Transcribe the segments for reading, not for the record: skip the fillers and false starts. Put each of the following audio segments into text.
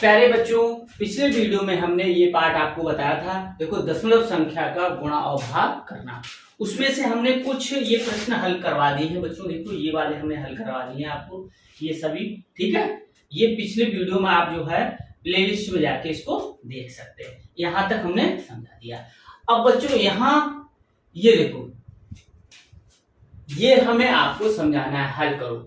प्यारे बच्चों, पिछले वीडियो में हमने ये पार्ट आपको बताया था। देखो, दशमलव संख्या का गुणा और भाग करना, उसमें से हमने कुछ ये प्रश्न हल करवा दिए हैं बच्चों। देखो, ये वाले हमने हल करवा दिए हैं आपको, ये सभी। ठीक है, ये पिछले वीडियो में आप जो है प्लेलिस्ट में जाके इसको देख सकते हैं। यहां तक हमने समझा दिया। अब बच्चों यहाँ ये देखो, ये हमें आपको समझाना है, हल करो।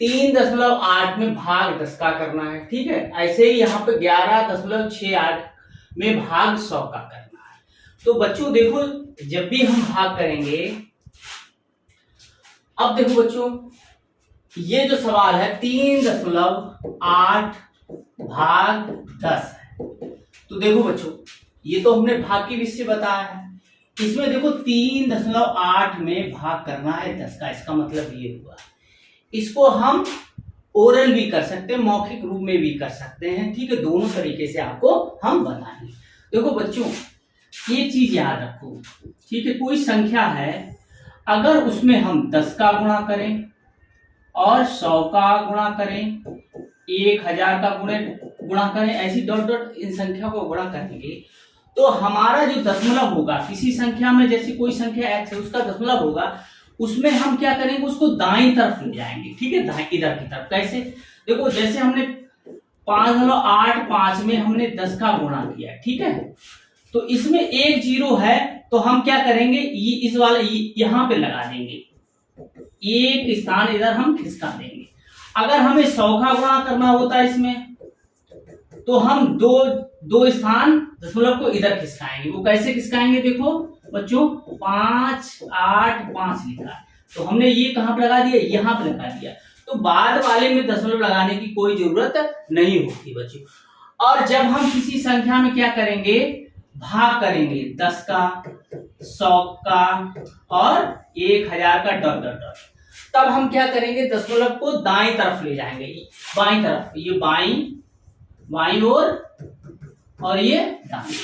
3.8 में भाग 10 का करना है। ठीक है, ऐसे ही यहाँ पे 11.68 में भाग 100 का करना है। तो बच्चों देखो, जब भी हम भाग करेंगे, अब देखो बच्चों, ये जो सवाल है 3.8 भाग 10 है। तो देखो बच्चों, ये तो हमने भाग की विधि से बताया है। इसमें देखो 3.8 में भाग करना है 10 का, इसका मतलब ये हुआ। इसको हम ओरल भी कर सकते हैं, मौखिक रूप में भी कर सकते हैं। ठीक है, दोनों तरीके से आपको हम बताएंगे। देखो बच्चों, एक चीज याद रखो। ठीक है, कोई संख्या है, अगर उसमें हम 10 का गुणा करें और 100 का गुणा करें, 1000 का गुणा करें, ऐसी डॉट डॉट इन संख्या को गुणा करेंगे, तो हमारा जो दशमलव होगा किसी संख्या में, जैसे कोई संख्या x है, उसका दशमलव होगा, उसमें हम क्या करेंगे, उसको दाईं तरफ ले जाएंगे। ठीक है, इधर की तरफ। कैसे? देखो, जैसे हमने 5.85 में हमने 10 का गुणा किया। ठीक है, तो इसमें एक 0 है, तो हम क्या करेंगे, ये इस वाला यहां पे लगा देंगे, एक स्थान इधर हम खिसका देंगे। अगर हमें 100 का गुणा करना होता है इसमें, तो हम दो स्थान दशमलव को इधर खिसकाएंगे। वो कैसे खिसकाएंगे? देखो बच्चों, 5, 8, 5 लिखा है, तो हमने ये कहां पर लगा दिया, यहां पर लगा दिया। तो बाद वाले में दशमलव लगाने की कोई जरूरत नहीं होती बच्चों। और जब हम किसी संख्या में क्या करेंगे, भाग करेंगे 10 का, 100 का और 1000 का डॉट डॉट डॉट, तब हम क्या करेंगे, दशमलव को दाईं तरफ ले जाएंगे, बाईं तरफ। ये बाईं और ये दाईं।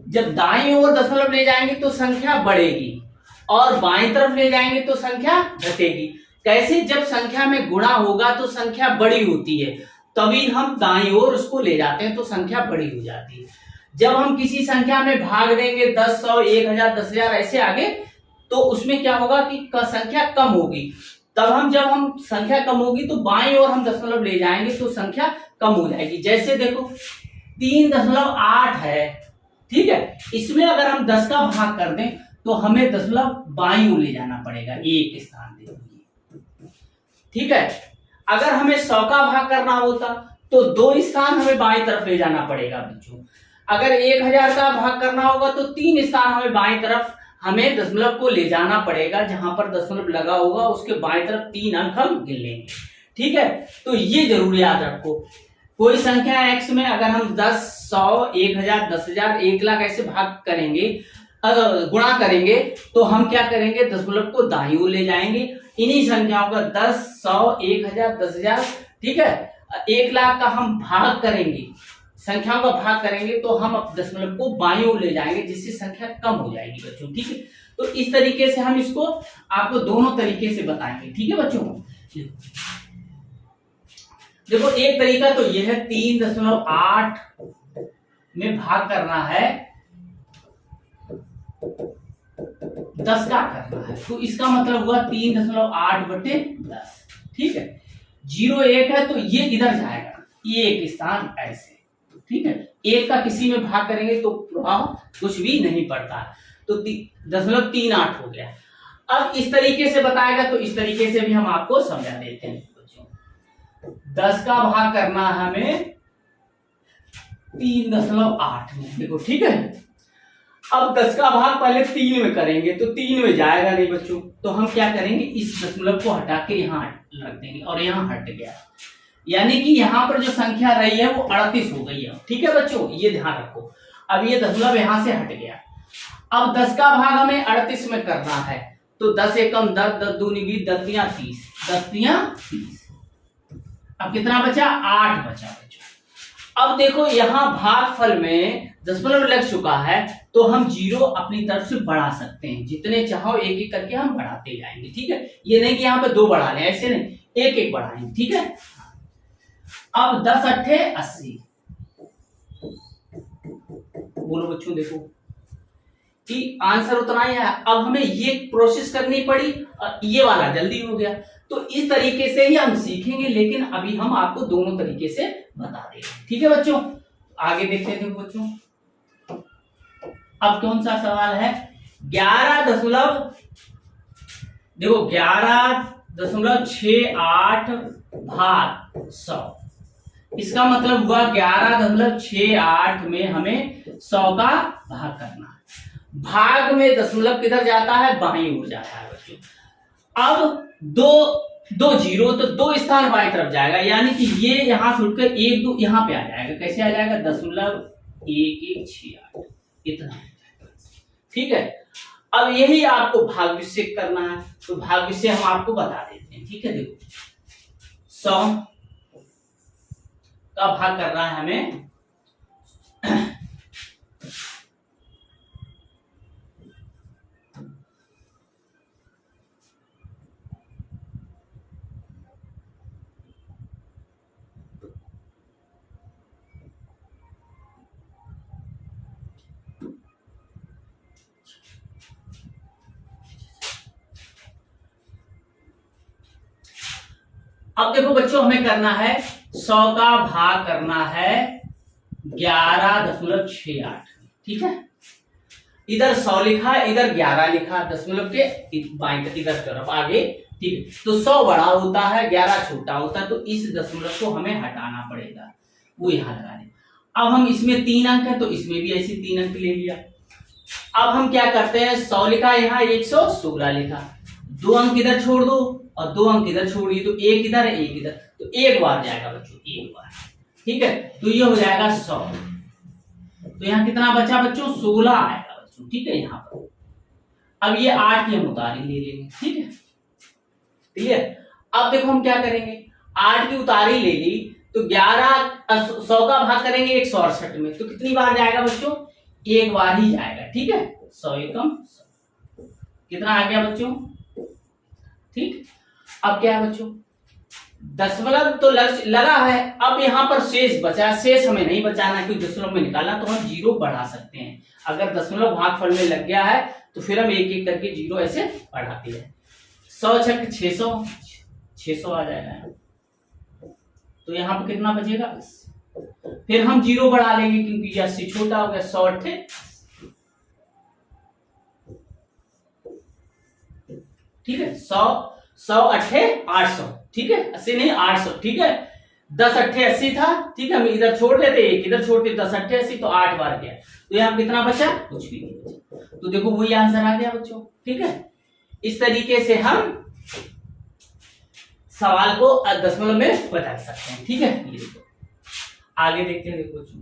जब दाईं ओर दशमलव ले जाएंगे तो संख्या बढ़ेगी, और बाईं तरफ ले जाएंगे तो संख्या घटेगी। कैसे? जब संख्या में गुणा होगा तो संख्या बड़ी होती है, तभी हम दाईं ओर उसको ले जाते हैं, तो संख्या बड़ी हो जाती है। जब हम किसी संख्या में भाग देंगे 10, 100, 1000, 10,000 ऐसे आगे, तो उसमें क्या होगा कि संख्या कम होगी। तब जब हम संख्या कम होगी तो बाईं ओर हम दशमलव ले जाएंगे तो संख्या कम हो जाएगी। जैसे देखो 3.8 है, ठीक है, इसमें अगर हम 10 का भाग कर दें तो हमें दशमलव बाईं ओर ले जाना पड़ेगा, एक स्थान देंगे। ठीक है, अगर हमें 100 का भाग करना होता तो 2 स्थान हमें बाईं तरफ ले जाना पड़ेगा बच्चों। अगर 1000 का भाग करना होगा तो 3 स्थान हमें बाईं तरफ, हमें दशमलव को ले जाना पड़ेगा, जहां पर दशमलव लगा होगा उसके बाईं तरफ 3 अंक हम गिन लेंगे। ठीक है, तो ये जरूर याद रखो। कोई संख्या x में अगर हम 10, 100, 1000, 10,000, 1 लाख ऐसे भाग करेंगे, अगर गुणा करेंगे, तो हम क्या करेंगे, दशमलव को दाईं ओर ले जाएंगे। इन्हीं संख्याओं का 10, 100, 1000, 10,000, ठीक है, 1 लाख का हम भाग करेंगे, संख्याओं का भाग करेंगे, तो हम दशमलव को बाईं ओर ले जाएंगे, जिससे संख्या कम हो जाएगी बच्चों। ठीक है, तो इस तरीके से हम इसको आपको दोनों तरीके से बताएंगे। ठीक है बच्चों, देखो एक तरीका तो यह है, 3.8 में भाग करना है, 10 का करना है, तो इसका मतलब हुआ 3.8/10। ठीक है, 0, 1 है तो ये इधर जाएगा, ये एक स्थान ऐसे। ठीक है, 1 का किसी में भाग करेंगे तो प्रभाव कुछ भी नहीं पड़ता, तो 0.38 हो गया। अब इस तरीके से बताएगा तो इस तरीके से भी हम आपको समझा देते हैं बच्चों। 10 का भाग करना है हमें 3.8 में, देखो। ठीक है, अब 10 का भाग पहले 3 में करेंगे तो 3 में जाएगा नहीं बच्चों, तो हम क्या करेंगे, इस दशमलव को हटा के यहाँ रख देंगे, और यहाँ हट गया, यानी कि यहाँ पर जो संख्या रही है वो 38 हो गई है। ठीक है बच्चों, ये ध्यान रखो। अब ये दशमलव यहाँ से हट गया। अब 10 का भाग हमें 38 में करना है, तो 10 एकम 10, 10 दूनी 20, 10 तियां 30, 10 तियां 30। अब कितना बचा? 8 बचा बच्चों। अब देखो यहाँ भागफल में दशमलव लग चुका है, तो हम 0 अपनी तरफ से बढ़ा सकते हैं, जितने चाहो एक एक करके हम बढ़ाते जाएंगे। ठीक है, ये नहीं कि यहाँ पे 2 बढ़ा लें, ऐसे नहीं, एक एक बढ़ाएंगे, ठीक है। अब 10 अट्ठे 80, बोलो बच्चों देखो कि आंसर उतना ही है। अब हमें ये प्रोसेस करनी पड़ी और ये वाला जल्दी हो गया। तो इस तरीके से ही हम सीखेंगे, लेकिन अभी हम आपको दोनों तरीके से बता देंगे, ठीक है बच्चों। आगे देखते हैं बच्चों, अब कौन सा सवाल है, 11.68 भाग 100। इसका मतलब हुआ 11.68 में हमें 100 का भाग करना है। भाग में दशमलव किधर जाता है, बाईं ओर जाता है बच्चों। अब दो जीरो तो 2 स्थान बाईं तरफ जाएगा, यानी कि ये यहां से उठकर 1 2 यहां पे आ जाएगा। कैसे आ जाएगा, 0.1168 इतना, ठीक है। अब यही आपको भाग विषय करना है, तो भाग विषय हम आपको बता देते हैं, ठीक है। देखो 100 का भाग करना है हमें अब देखो बच्चों, हमें करना है 100 का भाग करना है 11.68, ठीक है। इधर 100 लिखा, इधर 11 लिखा, दशमलव के बाईं इधर तरफ आगे, ठीक है। तो 100 बड़ा होता है, 11 छोटा होता है, तो इस दशमलव को हमें हटाना पड़ेगा, वो यहां लगा दें। अब हम इसमें 3 अंक है, तो इसमें भी ऐसे 3 अंक ले लिया। अब हम क्या करते हैं, 100 लिखा यहाँ, 116 लिखा, 2 अंक इधर छोड़ दो और 2 अंक इधर छोड़िए, तो 1 इधर है 1 इधर, तो एक बार जाएगा बच्चों, एक बार, ठीक है। तो ये हो जाएगा 100। तो यहाँ कितना बचा बच्चों, 16 आएगा बच्चों, ठीक है। यहाँ पर अब ये 8 की हम उतारी ले लेंगे, ठीक है, क्लियर। अब देखो हम क्या करेंगे, 8 की उतारी ले ली, तो 100 का भाग करेंगे 168 में, तो कितनी बार जाएगा बच्चों, एक बार ही जाएगा, ठीक है। 100 एकम 100, कितना आ गया बच्चों, ठीक। अब क्या है बच्चों, दशमलव तो लगा है, अब यहाँ पर शेष बचा, शेष हमें नहीं बचाना क्योंकि दशमलव में निकालना, तो हम 0 बढ़ा सकते हैं। अगर दशमलव भागफल में लग गया है तो फिर हम एक एक करके 0 ऐसे बढ़ाते हैं। 100 छक 600 आ जाएगा, तो यहाँ पर कितना बचेगा, फिर हम 0 बढ़ा लेंगे क्योंकि यह 80 छोटा हो गया। 100 अट्ठे, ठीक है। 100 अट्ठे 800, ठीक है, 80 नहीं 800, ठीक है। 10 अट्ठे 80 था, ठीक है, हम इधर छोड़ देते, एक इधर छोड़ते, 10 अट्ठे 80, तो 8 बार गया, तो यहाँ कितना बचा, कुछ भी नहीं बचा। तो देखो वही आंसर आ गया बच्चों, ठीक है। इस तरीके से हम सवाल को दशमलव में बता सकते हैं, ठीक है। ये देखो आगे देखते हैं, देखो बच्चों,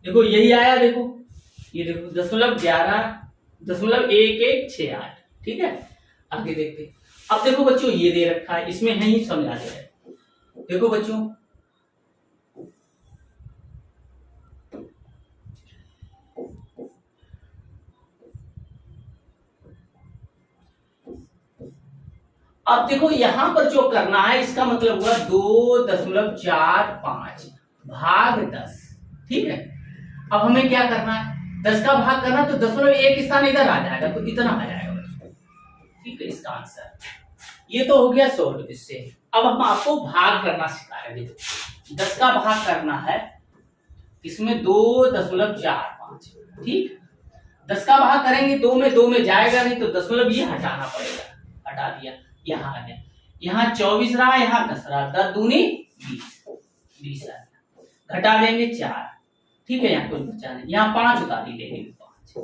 देखो यही आया, देखो ये देखो 11.1168, ठीक है। आगे देखते हैं, अब देखो बच्चों ये दे रखा है, इसमें है ही समझा दे रहा है। देखो बच्चों अब देखो यहां पर जो करना है, इसका मतलब हुआ 2.45 भाग 10, ठीक है। अब हमें क्या करना है, 10 का भाग करना, तो दशमलव एक स्थान इधर आ जाएगा, तो इतना आ जाएगा बच्चों, ठीक है। इसका आंसर ये तो हो गया सॉल्व इससे। अब हम आपको भाग करना सिखा रहे हैं। 10 का भाग करना है इसमें 2.45, ठीक। 10 का भाग करेंगे 2 में जाएगा नहीं, तो दशमलव ये हटाना पड़ेगा, हटा दिया, यहाँ आ गया, यहाँ 24 रहा, यहाँ 10 रहा, 10 दूनी 20 आ गया, घटा देंगे 4, ठीक है। यहाँ कुछ बचा नहीं, यहाँ 5 उतारी लेंगे, 5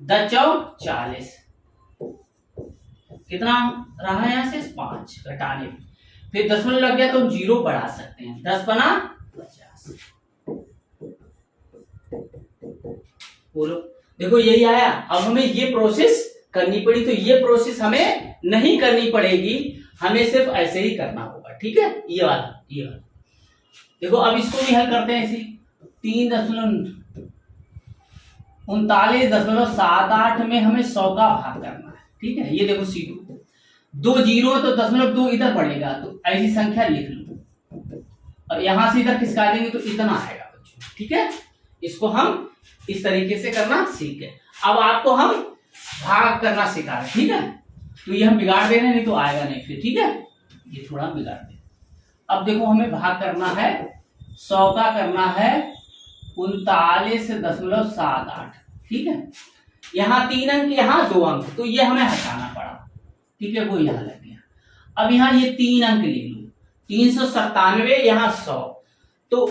10 चौक 40, कितना रहा यहाँ से 5 घटाने में, फिर दशमलव लग गया तो हम 0 बढ़ा सकते हैं, 10 बना 50, बोलो देखो यही आया। अब हमें ये प्रोसेस करनी पड़ी, तो ये प्रोसेस हमें नहीं करनी पड़ेगी, हमें सिर्फ ऐसे ही करना होगा, ठीक है। ये वाला देखो, अब इसको भी हल करते हैं ऐसे, 3.39.78 में हमें 100 का भाग करना है, ठीक है। ये देखो C2, 2 जीरो तो 0.2 इधर बढ़ेगा, तो ऐसी संख्या लिख लो और यहां से इधर खिसका देंगे तो इतना आएगा बच्चों। ठीक है, इसको हम इस तरीके से करना सीख गए। अब आपको हम भाग करना सिखा रहे हैं। ठीक है, तो ये हम बिगाड़ दे रहे हैं, नहीं तो आएगा नहीं फिर। ठीक है, ये थोड़ा बिगाड़ दे। अब देखो हमें भाग करना है 100 का, करना है 39.78। ठीक है, यहाँ 3 अंक, यहाँ 2 अंक, तो ये हमें हटाना पड़ा। ठीक है, वो यहाँ लग गया। अब यहाँ ये 3 अंक ले लो, 397, यहाँ 100, तो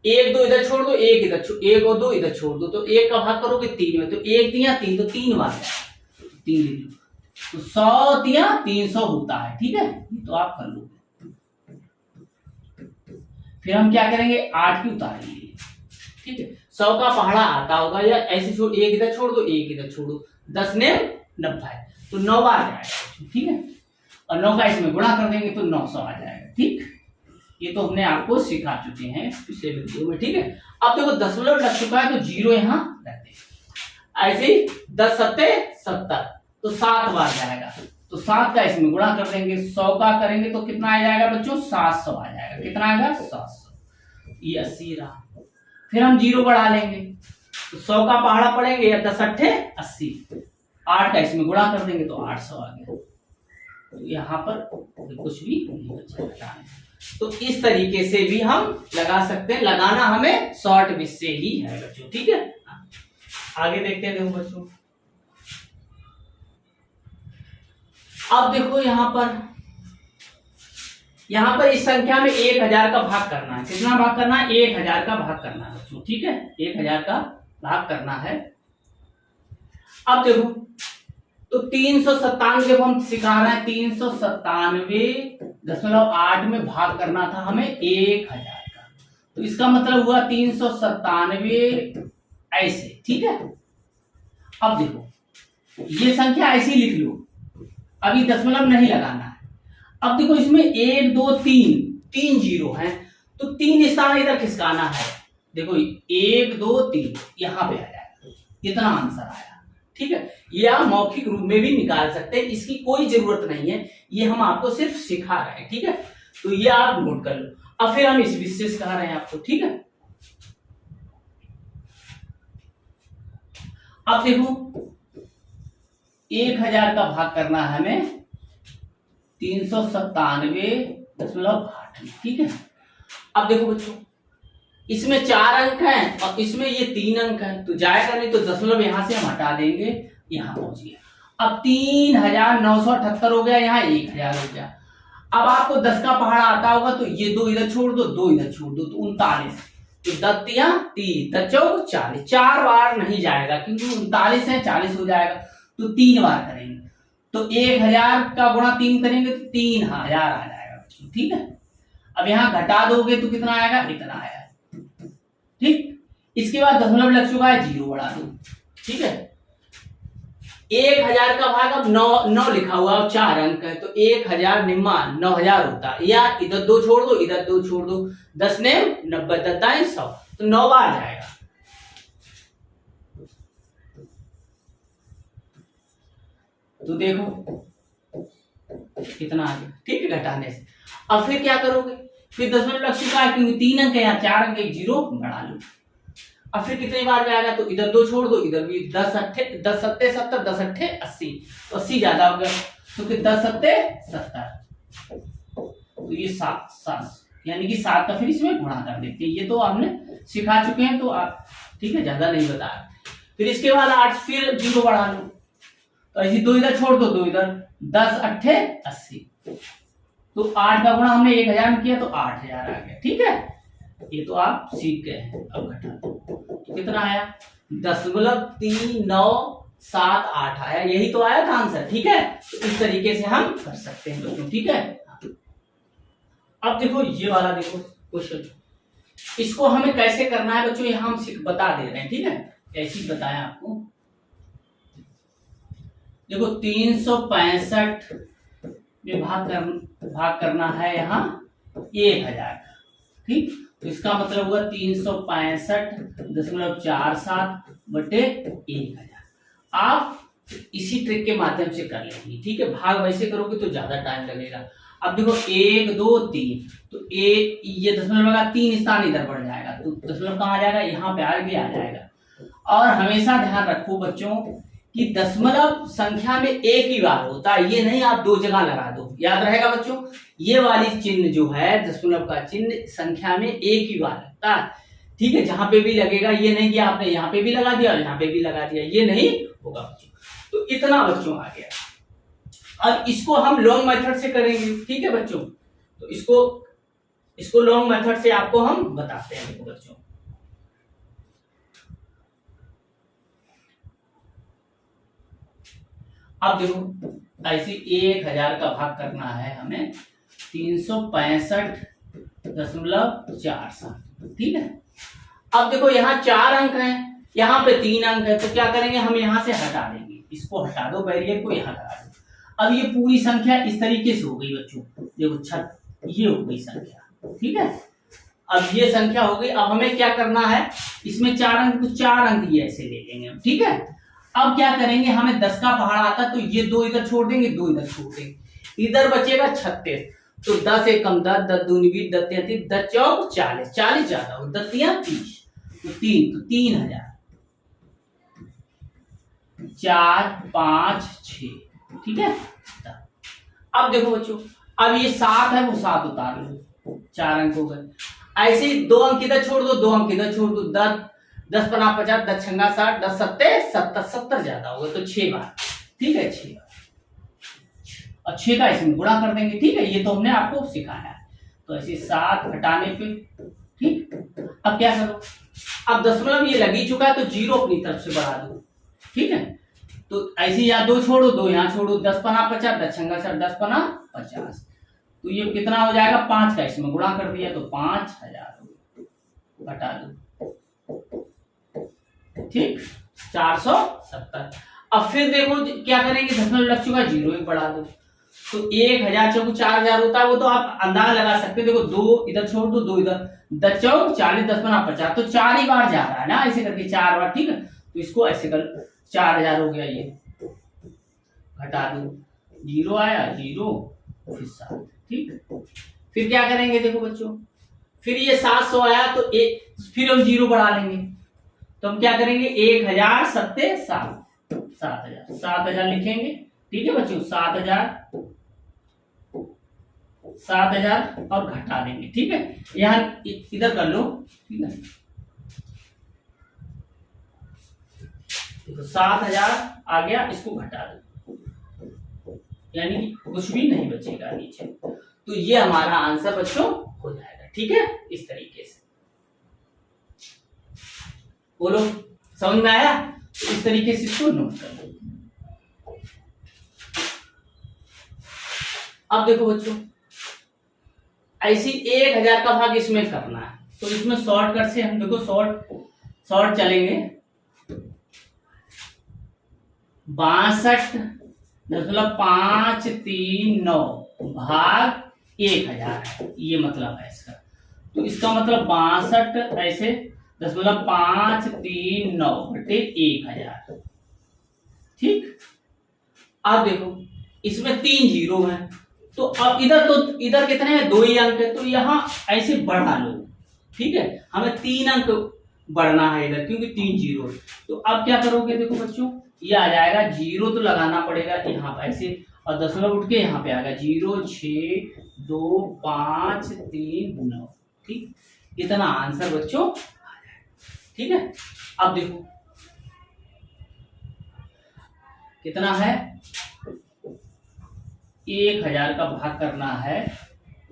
1 2 इधर छोड़ दो, 1 इधर 1 और 2 इधर छोड़ दो, तो 1 का भाग करोगे 3 में, तो 1 3 3, तो 3 बार 3 ले लो, तो 100 3 300 होता है। ठीक है, तो आप कर लो। फिर हम क्या करेंगे, 8 की उतारेंगे। ठीक है, 100 का पहाड़ा आता होगा, या ऐसे छोड़, 1 इधर छोड़ दो, 1 इधर छोड़ दो, 10 ने 90, तो 9 बार जाएगा। ठीक है, और 9 का इसमें गुणा कर देंगे तो 900 आ जाएगा। ठीक, ये तो हमने आपको सिखा चुके हैं पिछले वीडियो में। ठीक है, अब देखो दशमलव लग चुका है, तो 0 यहाँ रख देंगे। ऐसे ही 10 7 70, तो 7 बार जाएगा, तो 7 का इसमें गुणा कर देंगे। 100 का करेंगे तो कितना आ जाएगा बच्चों, 700 आ जाएगा। कितना आएगा, 700, ये 80 रहा। फिर हम 0 बढ़ा लेंगे, तो 100 का पहाड़ा पड़ेंगे, या 10 8 80, 8 का इसमें गुणा कर देंगे तो 800 आ गया। तो यहाँ पर कुछ भी नहीं बचा। तो इस तरीके से भी हम लगा सकते हैं, लगाना हमें शॉर्ट विच से ही है बच्चों। ठीक है, आगे देखते हैं। देखो बच्चों, अब देखो यहाँ पर इस संख्या में 1000 का भाग करना है। कितना भाग करना है, 1000 का भाग करना है बच्चों। ठीक है, 1000 का भाग करना है। अब देखो, तो 397 जब हम सिखा रहे हैं, 397.8 में भाग करना था हमें 1000 का, तो इसका मतलब हुआ 397 ऐसे। ठीक है, अब देखो ये संख्या ऐसी लिख लो, अभी दशमलव नहीं लगाना है। अब देखो इसमें 1 2 3 जीरो है, तो 3 स्थान इधर खिसकाना है। देखो 1 2 3 यहाँ पे आ जाएगा, इतना आंसर आया। ठीक है, ये आप मौखिक रूप में भी निकाल सकते हैं, इसकी कोई जरूरत नहीं है, ये हम आपको सिर्फ सिखा रहे हैं। ठीक है, तो ये आप नोट कर लो। अब फिर हम इस विषय सिखा रहे हैं आपको। ठीक है, अब देखो 1000 का भाग करना है हमें 397.8 में। ठीक है, अब देखो बच्चों, इसमें 4 अंक हैं और इसमें ये 3 अंक हैं, तो जाएगा नहीं, तो दशमलव यहां से हम हटा देंगे, यहां पहुंच गया। अब 3978 हो गया, यहाँ 1000 हो गया। अब आपको 10 का पहाड़ा आता होगा, तो ये 2 इधर छोड़ दो, 2 इधर छोड़ दो, तो 39, तो 10 3 10 चौक 40, 4 बार नहीं जाएगा क्योंकि 39 है, 40 हो जाएगा, तो 3 बार करेंगे। तो 1000 का गुणा 3 करेंगे तो 3000 आ जाएगा। ठीक है, अब यहाँ घटा दोगे तो कितना आएगा, इतना आया। ठीक, इसके बाद दशमलव लग चुका है, 0 बढ़ा दो। ठीक है, 1000 का भाग अब 9 लिखा हुआ है, 4 अंक है, तो 1000 निम्मा 9000 होता है, या इधर 2 छोड़ दो, इधर 2 छोड़ दो, 10 ने 90 10 100, तो 9 बार जाएगा। तो देखो कितना आ गया। ठीक है, घटाने से। अब फिर क्या करोगे, फिर दशमलव लग चुका है क्योंकि 3 अंक है, यहाँ 4 अंक, 1 0 बढ़ा लो। अब फिर कितनी बार जाएगा, तो इधर 2 छोड़ दो, इधर भी 10 7 70 10 8 80, तो 80 ज्यादा हो गया, तो फिर 10 7 70, तो ये 7 यानी कि 7 का फिर इसमें गुणा कर देते हैं। ये तो आपने सिखा चुके हैं, तो आप ठीक है, ज्यादा नहीं बता। फिर इसके बाद 8 फिर 0 बढ़ा लो, तो ऐसे 2 इधर छोड़ दो, 2 इधर, 10 8 80, तो 8 का गुणा हमने 1000 में किया, तो 8000 आ गया। ठीक है, ये तो आप सीख गए हैं। अब घटा दो, तो कितना आया, 0.3978 आया, यही तो आया था आंसर। ठीक है, तो इस तरीके से हम कर सकते हैं दोस्तों। ठीक है, अब देखो ये वाला देखो क्वेश्चन, इसको हमें कैसे करना है बच्चों, ये हम बता दे रहे हैं। ठीक है, कैसे बताया आपको, देखो 365 में भाग करना है यहाँ 1000 का। ठीक, तो इसका मतलब हुआ 365.47 बटे 1000। आप इसी ट्रिक के माध्यम से कर लेंगे, ठीक है। भाग वैसे करोगे तो ज्यादा टाइम लगेगा। अब देखो 1 2 3, तो ये दशमलव का 3 स्थान इधर बढ़ जाएगा, तो दशमलव कहाँ आ जाएगा, यहाँ पे आगे आ जाएगा। और हमेशा ध्यान रखो बच्चों कि दशमलव संख्या में एक ही बार होता है, ये नहीं आप दो जगह लगा दो, याद रहेगा बच्चों। ये वाली चिन्ह जो है दशमलव का चिन्ह संख्या में एक ही बार लगता है, ठीक है। जहां पे भी लगेगा, ये नहीं कि आपने यहाँ पे भी लगा दिया और यहाँ पे भी लगा दिया, ये नहीं होगा बच्चों। तो इतना बच्चों आ गया। अब इसको हम लॉन्ग मेथड से करेंगे, ठीक है बच्चों। तो इसको लॉन्ग मेथड से आपको हम बताते हैं। देखो बच्चों, अब देखो ऐसे 1000 का भाग करना है हमें 365.47, ठीक है। अब देखो यहाँ 4 अंक हैं, यहाँ पे 3 अंक है, तो क्या करेंगे हम यहाँ से हटा देंगे, इसको हटा दो, बैरियर को यहाँ लगा दो। अब ये पूरी संख्या इस तरीके से हो गई बच्चों, देखो ये हो गई संख्या, ठीक है। अब ये संख्या हो गई। अब हमें क्या करना है, इसमें 4 अंक, तो 4 अंक ये ऐसे ले लेंगे हम, ठीक है। अब क्या करेंगे, हमें 10 का पहाड़ आता, तो ये 2 इधर छोड़ देंगे, 2 इधर छोड़ देंगे, इधर बचेगा 36। तो 10 एकम 10, 10 दूनी 20, 10 33, 10 चौक 40, 40 ज्यादा हो, 10 तिया 30, तो 3000, 4 5 6, ठीक है। अब देखो बच्चों, अब ये 7 है, वो 7 उतार लो, 4 अंक हो गए। ऐसे ही 2 अंक इधर छोड़ दो, 2 अंक इधर छोड़ दो, 10 10 पना 50, 10 छंगा 60, 10 सत्ते 70, 70 ज्यादा हो गए, तो 6 बार, ठीक है, 6 बार। और 6 का इसमें गुणा कर देंगे, ठीक है। ये तो हमने आपको सिखाया है। तो ऐसे 7 हटाने पे, ठीक। अब क्या करो, अब दशमलव ये लग ही चुका है, तो 0 अपनी तरफ से बढ़ा दो, ठीक है। तो ऐसे यहाँ 2 छोड़ो, 2 यहाँ छोड़ो, 10 पना 50, 10 छंगा 60, 10 पना 50, तो ये कितना हो जाएगा, 5 का इसमें गुणा कर दिया, तो 5000 घटा दो, ठीक, 470। अब फिर देखो क्या करेंगे, दशमलव लग चुका, 0 एक बढ़ा दो, तो 1000 चौक 4000 होता है, वो तो आप अंदाजा लगा सकते हो। देखो 2 इधर छोड़ दो, 2 इधर, 10 चौक 40, 10 पना 50, तो 4 ही बार जा रहा है ना, ऐसे करके 4 बार, ठीक है। तो इसको ऐसे कर, 4000 हो गया, ये घटा दो, 0 आया, 0 फिर 7, ठीक। फिर क्या करेंगे, देखो बच्चों, फिर ये 700 आया, तो फिर हम 0 बढ़ा लेंगे, तो हम क्या करेंगे, 1000 सत्ते 7, 7000 लिखेंगे, ठीक है बच्चों। 7000 और घटा देंगे, ठीक है। यहाँ इधर कर लो, ठीक है। तो 7000 आ गया, इसको घटा दो, यानी कुछ भी नहीं बचेगा नीचे। तो ये हमारा आंसर बच्चों हो जाएगा, ठीक है, इस तरीके से। बोलो, समझ में आया? तो इस तरीके से इसको नोट कर लो। अब देखो बच्चों, ऐसी 1000 का भाग इसमें करना है, तो इसमें शॉर्टकट से हम देखो शॉर्ट चलेंगे। 62.539 भाग 1000 है, ये मतलब है इसका। तो इसका मतलब 62 ऐसे 539 बटे 1000, ठीक। अब देखो इसमें 3 जीरो है, तो अब इधर कितने हैं, 2 ही अंक है, तो यहाँ ऐसे बढ़ा लो, ठीक है। हमें 3 अंक बढ़ना है इधर, क्योंकि 3 जीरो है। तो अब क्या करोगे, देखो बच्चों, ये आ जाएगा, 0 तो लगाना पड़ेगा यहाँ पे ऐसे, और दशमलव उठ के यहाँ पे आएगा, 0 6 2 5 3 9, ठीक। इतना आंसर बच्चों आ जाएगा, ठीक है। अब देखो कितना है, 1000 का भाग करना है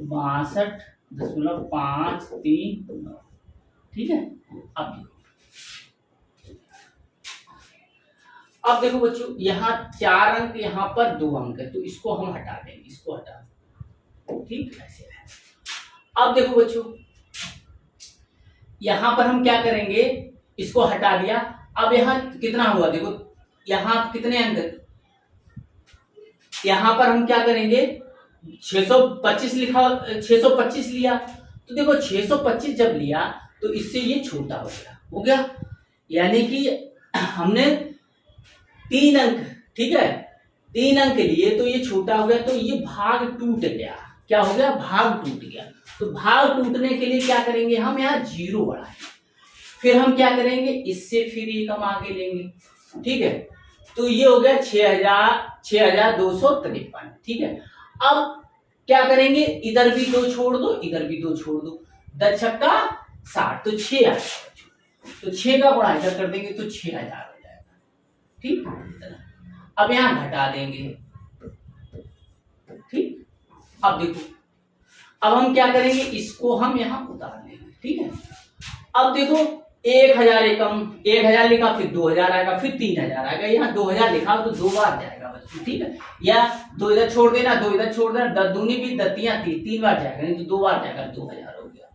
62.539, ठीक है। अब देखो बच्चों, यहाँ 4 अंक, यहाँ पर 2 अंक है, तो इसको हम हटा देंगे, इसको हटा देंगे, ठीक, ऐसे है। अब देखो बच्चों, यहाँ पर हम क्या करेंगे, इसको हटा दिया। अब यहाँ कितना हुआ, देखो यहाँ कितने अंक, यहाँ पर हम क्या करेंगे, 625 लिखा, 625 लिया, तो देखो 625 जब लिया तो इससे ये छोटा हो गया, यानी कि हमने 3 अंक ठीक है, 3 अंक लिए तो ये छोटा हो गया, तो ये भाग टूट गया। क्या हो गया? भाग टूट गया। तो भाग टूटने के लिए क्या करेंगे हम? यहाँ 0 बढ़ाएंगे, फिर हम क्या करेंगे? इससे फिर एक हम आगे लेंगे। ठीक है, तो ये हो गया 6253। ठीक है, अब क्या करेंगे? इधर भी 2 छोड़ दो, इधर भी 2 छोड़ दो, 10 छक्का 60, तो 6 आ जाएगा। तो 6 का गुणा इधर कर देंगे तो 6000 हो जाएगा। ठीक, अब यहां घटा देंगे। ठीक, अब देखो, अब हम क्या करेंगे? इसको हम यहां उतार लेंगे। ठीक है, अब देखो 1000 एकम, 1000 लिखा, फिर 2000 आएगा, फिर 3000 आएगा। यहाँ 2000 लिखा हो तो 2 बार जाएगा बच्चों। ठीक है, या 2 इधर छोड़ देना, 2 इधर छोड़ देना, 10 दूनी भी 10 3 बार जाएगा, नहीं तो 2 बार जाएगा, 2000 हो गया।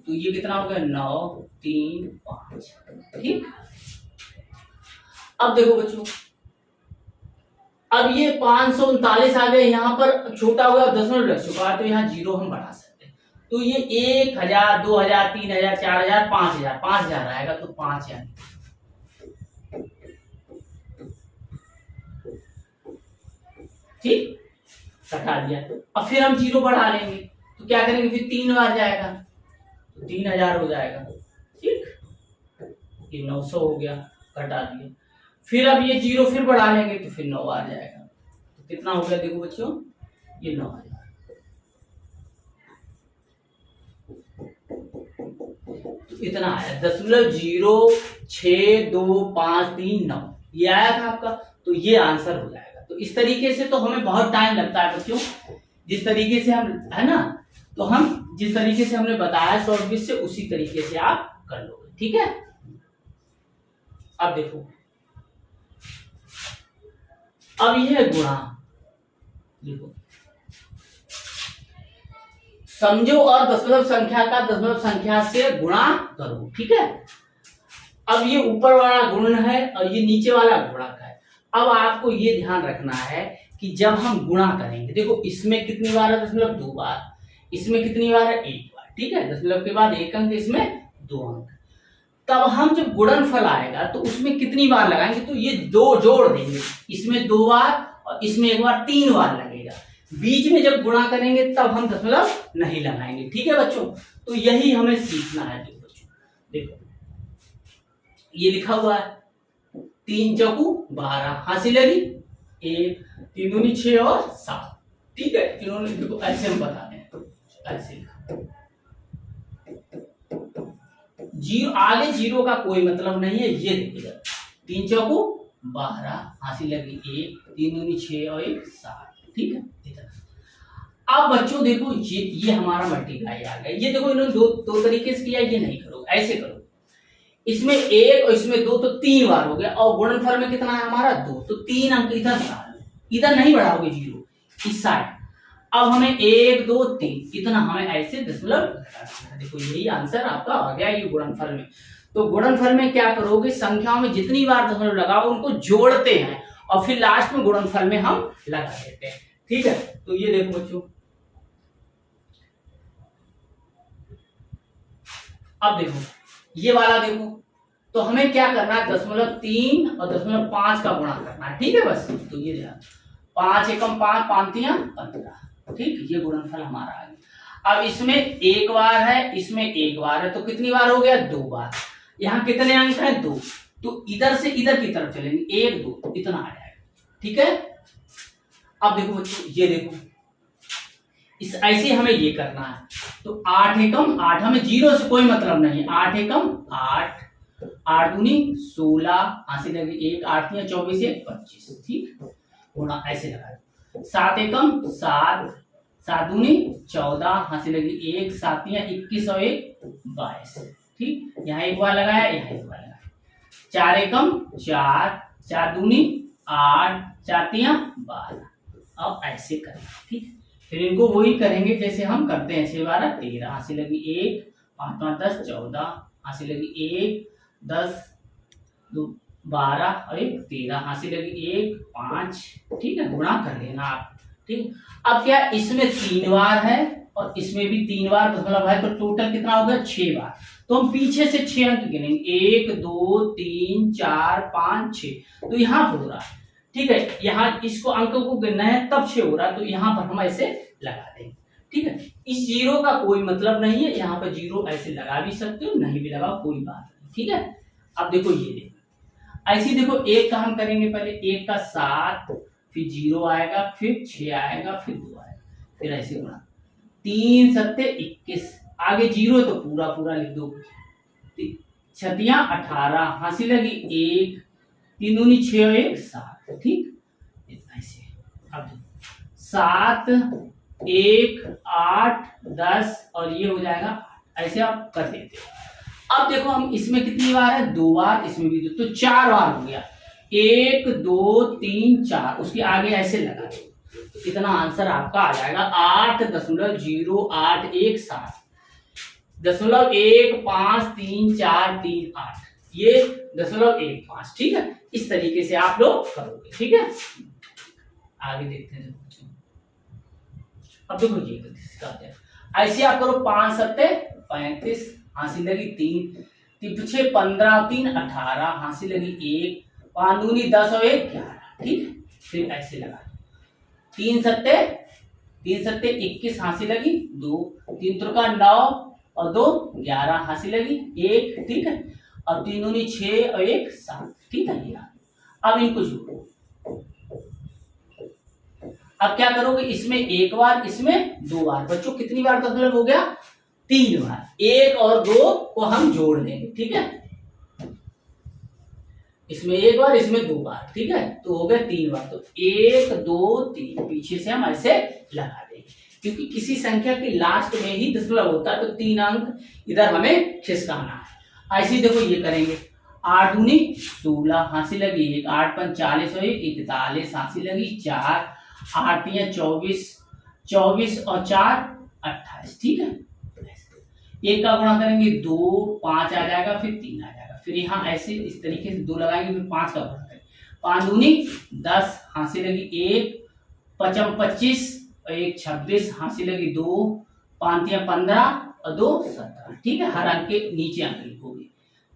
तो ये कितना हो गया? 9 3 5। ठीक, अब देखो बच्चों, अब ये 539 आ गए, यहाँ पर छोटा हुआ दशमलव लग चुका है, तो यहाँ 0 हम बढ़ा सकते हैं। तो ये 1000 2000 3000 4000 5000 5000 आएगा, तो 5 यानी ठीक, कटा दिया। अब फिर हम 0 बढ़ा लेंगे, तो क्या करेंगे? फिर 3 बार जाएगा, तो 3000 हो जाएगा। ठीक, ये 900 हो गया, कटा दिया। फिर अब ये 0 फिर बढ़ा लेंगे, तो फिर 9 बार जाएगा, तो कितना हो गया? देखो बच्चों, ये 9000। तो इतना आया 0.062539, ये आया था आपका। तो ये आंसर हो जाएगा। तो इस तरीके से तो हमें बहुत टाइम लगता है बच्चों, जिस तरीके से हम, है ना, तो हम जिस तरीके से हमने बताया शॉर्टकट से, उसी तरीके से आप कर लोगे। ठीक है, अब देखो, अब ये है गुणा। देखो, समझो और दशमलव संख्या का दशमलव संख्या से गुणा करो। ठीक है, अब ये ऊपर वाला गुणन है और ये नीचे वाला गुणक है। अब आपको ये ध्यान रखना है कि जब हम गुणा करेंगे, देखो इसमें कितनी बार है? दशमलव 2 बार, इसमें कितनी बार है? 1 बार। ठीक है, दशमलव के बाद 1 अंक, इसमें 2 अंक। तब हम जब गुणनफल आएगा तो उसमें कितनी बार लगाएंगे? तो ये 2 जोड़ देंगे, इसमें 2 बार और इसमें 1 बार, 3 बार लगेगा। बीच में जब गुणा करेंगे तब हम दशमलव नहीं लगाएंगे। ठीक है बच्चों, तो यही हमें सीखना है। देखो बच्चों, देखो ये लिखा हुआ है 3 चौकू 12, हासिल लगी 1, 3 दूनी 6 और 7। ठीक है, इन्होंने देखो ऐसे हम बता दें, ऐसे जीरो, आगे 0 का कोई मतलब नहीं है। ये देखिए 3 चौकू 12, हासिल लगी 1, 3 दूनी 6 और 1 7। ठीक है, अब बच्चों देखो ये हमारा मल्टीप्लाई आ गया। ये देखो इन्होंने दो तरीके से किया, ये नहीं करो, ऐसे करो। इसमें 1 और इसमें 2, तो 3 बार हो गया। और गुणनफल में कितना है हमारा? 2, तो 3 अंक इधर बढ़ा लो, इधर नहीं बढ़ाओगे 0, इस साइड। अब हमें 1 2 3 इतना हमें ऐसे दशमलव लगाना है। देखो यही आंसर आपका आ गया ये गुणनफल में। तो गुणनफल में क्या करोगे? संख्याओं में जितनी बार दशमलव लगाओ उनको जोड़ते हैं और फिर लास्ट में गुणनफल में हम लगा देते हैं। ठीक है, तो ये देखो बच्चों, अब देखो ये वाला देखो, तो हमें क्या करना है? 0.3 और 0.5 का गुणा करना है। ठीक है, बस तो ये ध्यान, 5 एकम 5, 5 तियां 15। ठीक, ये गुणनफल हमारा आ गया। अब इसमें 1 बार है, इसमें 1 बार है, तो कितनी बार हो गया? 2 बार। यहाँ कितने अंक हैं? 2, तो इधर से इधर की तरफ चलेंगे, 1 2, तो इतना आ जाएगा। ठीक है, अब देखो बच्चों, ये देखो इस ऐसे हमें ये करना है। तो 8 एकम 8, हमें 0 से कोई मतलब नहीं है। 8 एकम 8, 8 दूनी 16, हासिल लगी 1, 8 तियां 24 1 25। ठीक, थोड़ा ऐसे लगा। 7 एकम 7, 7 दूनी 14, हासिल लगी 1, 7 तियां 21 और 1 22। ठीक, यहाँ 1 बार लगाया, यहाँ 1 बार लगाया। 4 एकम 4, 4 दूनी 8, 4 तियां 12। अब ऐसे करें। ठीक, फिर इनको वही करेंगे जैसे हम करते हैं। 6 12 13, हासिल लगी 1, 5 5 10 14, हासिल लगी 1 10 2 12 और 1 13, हासिल लगी 1 5। ठीक है, गुणा कर लेना आप। ठीक, अब क्या इसमें 3 बार है और इसमें भी 3 बार दशमलव है, तो टोटल कितना हो गया 6 बार। तो हम पीछे से 6 अंक गिनेंगे, 1 2 3 4 5 6, तो यहाँ पर हो रहा है, ठीक है। यहाँ इसको अंक को गिनना है तब 6 हो रहा है, तो यहाँ पर हम ऐसे लगा देंगे, ठीक है। इस जीरो का कोई मतलब नहीं है, यहाँ पर जीरो ऐसे लगा भी सकते हो, नहीं भी लगाओ कोई बात नहीं, ठीक है। अब देखो ये देखो ऐसे देखो, एक का हम करेंगे पहले, एक का 7, फिर 0 आएगा, फिर 6 आएगा, फिर 2 आएगा, फिर ऐसे गुणा 3 सत्ते 21, आगे 0 है तो पूरा पूरा लिख दो, 6 18, हंसी लगी 1, 3 दूनी 6 और 1 7, ठीक ऐसे। अब 7 1 8 10 और ये हो जाएगा, ऐसे आप कर देते हो। अब देखो हम इसमें कितनी बार है, 2 बार, इसमें भी 2, तो 4 बार हो गया, 1 2 3 4, उसके आगे ऐसे लगा दो, तो इतना आंसर आपका आ जाएगा 8.0817, 0.153438, ये 0.15, ठीक है। इस तरीके से आप लोग करोगे, ठीक है। आगे देखते हैं। अब देखो ये ऐसे आप करो, 5 सत्ते 35, हासिल लगी 3, 6 15 3 18, हासिल लगी 1, 5 दूनी 10 और 1 11, ठीक है। फिर ऐसे लगा 3 सत्ते 21, हासिल लगी 2, 3 त्रिका 9 और 2 11, हासिल लगी 1, ठीक है। अब 3 दूनी 6 और 1 7, ठीक है। ये अब इनको जोड़ो, अब क्या करोगे, इसमें 1 बार, इसमें 2 बार, बच्चों कितनी बार दशमलव हो गया 3 बार, 1 और 2 को हम जोड़ देंगे, ठीक है। इसमें 1 बार, इसमें 2 बार, ठीक है, तो हो गया 3 बार, तो 1 2 3 पीछे से हम ऐसे लगा देंगे, क्योंकि किसी संख्या के लास्ट में ही दशमलव होता है, तो 3 अंक इधर हमें खिसकाना है। ऐसे देखो ये करेंगे, 8 दूनी 16, हांसी लगी 1, 8 5 40 और 1 41, हांसी लगी 4, 8 3 24, 24 और 4 28, ठीक है। एक का गुणा करेंगे 2, 5 आ जाएगा, फिर 3 आ जाएगा, फिर यहाँ ऐसे इस तरीके से 2 लगाएंगे, फिर 5 का गुणा करेंगे, 5 दूनी 10, हांसी लगी 1, 5 25 और 1 26, हांसी लगी 2, 5 3 15 और 2 17, ठीक है। हर अंक के नीचे अंक लिखोगे,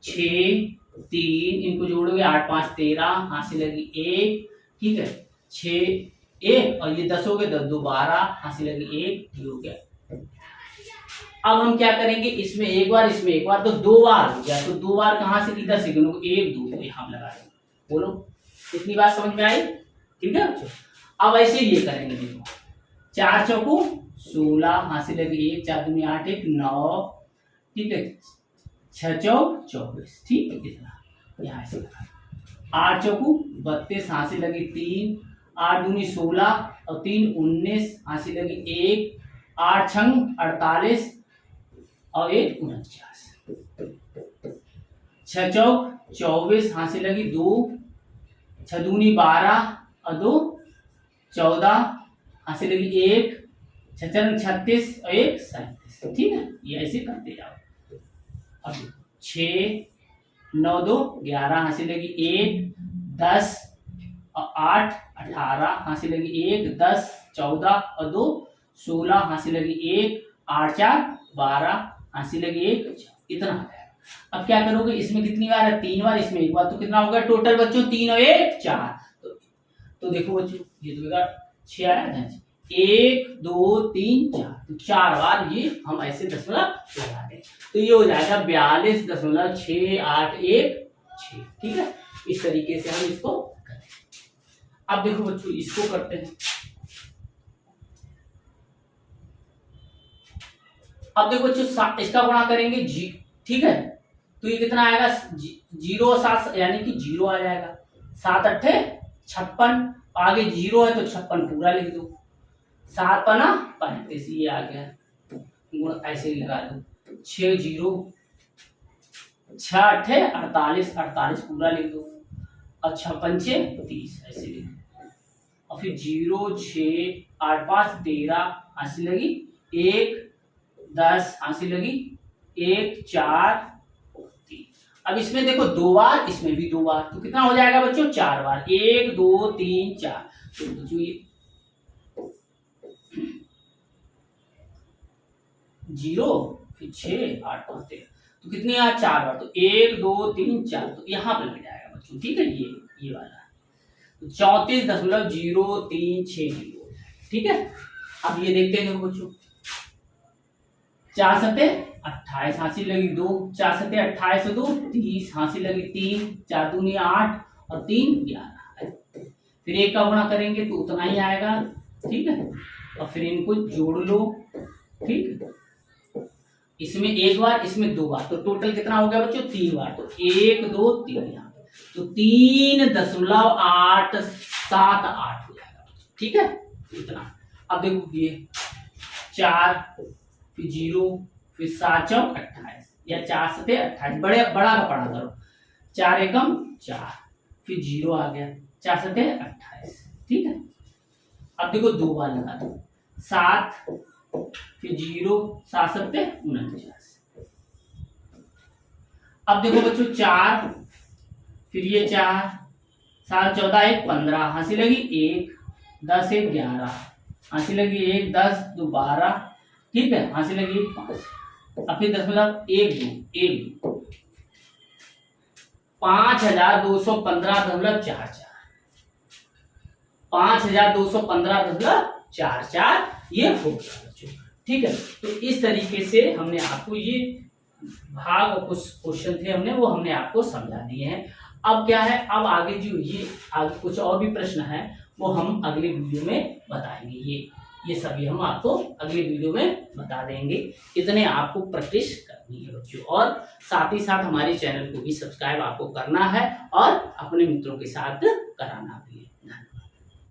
6 3, इनको जोड़ोगे 8 5 13, हांसी लगी 1, ठीक है, 6 1 और ये 10 हो गए, 10 2 12, हांसी लगी 1, ये हो गया। अब हम क्या करेंगे, इसमें 1 बार, इसमें 1 बार, तो 2 बार हो गया, तो 2 बार कहां से किधर से गिनोगे, 1 2, हम लगा देंगे, बोलो कितनी बात समझ में आई, ठीक है बच्चों। अब ऐसे ये करेंगे, देखो 4 चौको 16, हांसी लगी 1, 4 दूनी 8 1 9, ठीक है, 6 चौक 24, ठीक है, कितना यहाँ ऐसे लगा, 8 चौको 32, हांसी लगी 3, 8 दूनी 16 और 3 19, हांसी लगी 1, 8 छंग 48 और 1 49, 6 चौक 24, हांसी लगी 2, 6 दूनी 12 और 2 14, हांसी लगी 1, 6 चंग 36 और 1 37, ठीक है। ये ऐसे करते जाओ। अब 6 9 2 11, हांसी लगी 1, 10 और 8 18, हांसी लगी 1, 10 14 और 2 16, हांसी लगी 1, 8 4 12, हांसी लगी 1, इतना आ जाएगा। अब क्या करोगे, इसमें कितनी बार है, 3 बार, इसमें 1 बार, तो कितना होगा टोटल बच्चों, 3 और 1 4, तो देखो बच्चों ये तो 6 आया ना, 1 2 3 4, तो 4 बार ये हम ऐसे दशमलव लगा दें, तो ये हो जाएगा 42.681 6, ठीक है। इस तरीके से हम इसको करें। अब देखो बच्चों इसको करते हैं। अब देखो बच्चों इसका गुणा करेंगे जी, ठीक है, तो ये कितना आएगा 0 7, यानी कि 0 आ जाएगा, 7 8 56, आगे 0 है तो 56 पूरा लिख दो, 7 पना 35, ये आ गया, गुण ऐसे ही लगा दो, 6 0 6 8 48, 48 पूरा लिख दो, और 6 5 30 ऐसे लिख दो, और फिर 0 6 8 5 13, हांसी लगी 1 10, हांसी लगी 1 4 3। अब इसमें देखो 2 बार, इसमें भी 2 बार, तो कितना हो जाएगा बच्चों 4 बार, 1 2 3 4, तो बच्चों ये 0 फिर 6 8 5 13, तो कितनी आ 4 बार, तो 1 2 3 4, तो यहाँ पे लग जाएगा बच्चों, ठीक है, ये वाला, तो 34.036 ठीक है। अब ये देखते हैं बच्चों, 4 सत्ते 28, हासिल लगी 2, 4 सत्ते 28 2 30, हासिल लगी 3, 4 दूनी 8 और 3 11, फिर 1 का गुणा करेंगे तो उतना ही आएगा, ठीक है, और फिर इनको जोड़ लो, ठीक है, इसमें 1 बार इसमें 2 बार, तो टोटल कितना हो गया बच्चों 3 बार, तो 1 2 3 यहाँ, तो 3.878 हो जाएगा, ठीक है, इतना। अब देखो ये 4 फिर 0 फिर 7 चौक 28 या 4 सत्ते 28, बड़ा का पढ़ा करो, 4 एकम 4 फिर 0 आ गया, 4 सत्ते 28, ठीक है। अब देखो 2 बार लगा दो, 7 फिर 0 7 सत्ते 49, अब देखो बच्चों 4 फिर ये 4 7 14 1 15, हासिल लगी 1 10 1 11, हासिल लगी 1 10 2 12, ठीक है, हासिल लगी 5, अब फिर 10.1 2 5215.44, 5215.44 ये हो गया बच्चों, ठीक है। तो इस तरीके से हमने आपको ये भाग और कुछ क्वेश्चन थे हमने आपको समझा दिए हैं। अब क्या है, अब आगे जो ये आगे कुछ और भी प्रश्न है वो हम अगले वीडियो में बताएंगे, ये सभी हम आपको अगले वीडियो में बता देंगे। इतने आपको प्रैक्टिस करनी है बच्चों, और साथ ही साथ हमारे चैनल को भी सब्सक्राइब आपको करना है और अपने मित्रों के साथ कराना भी है।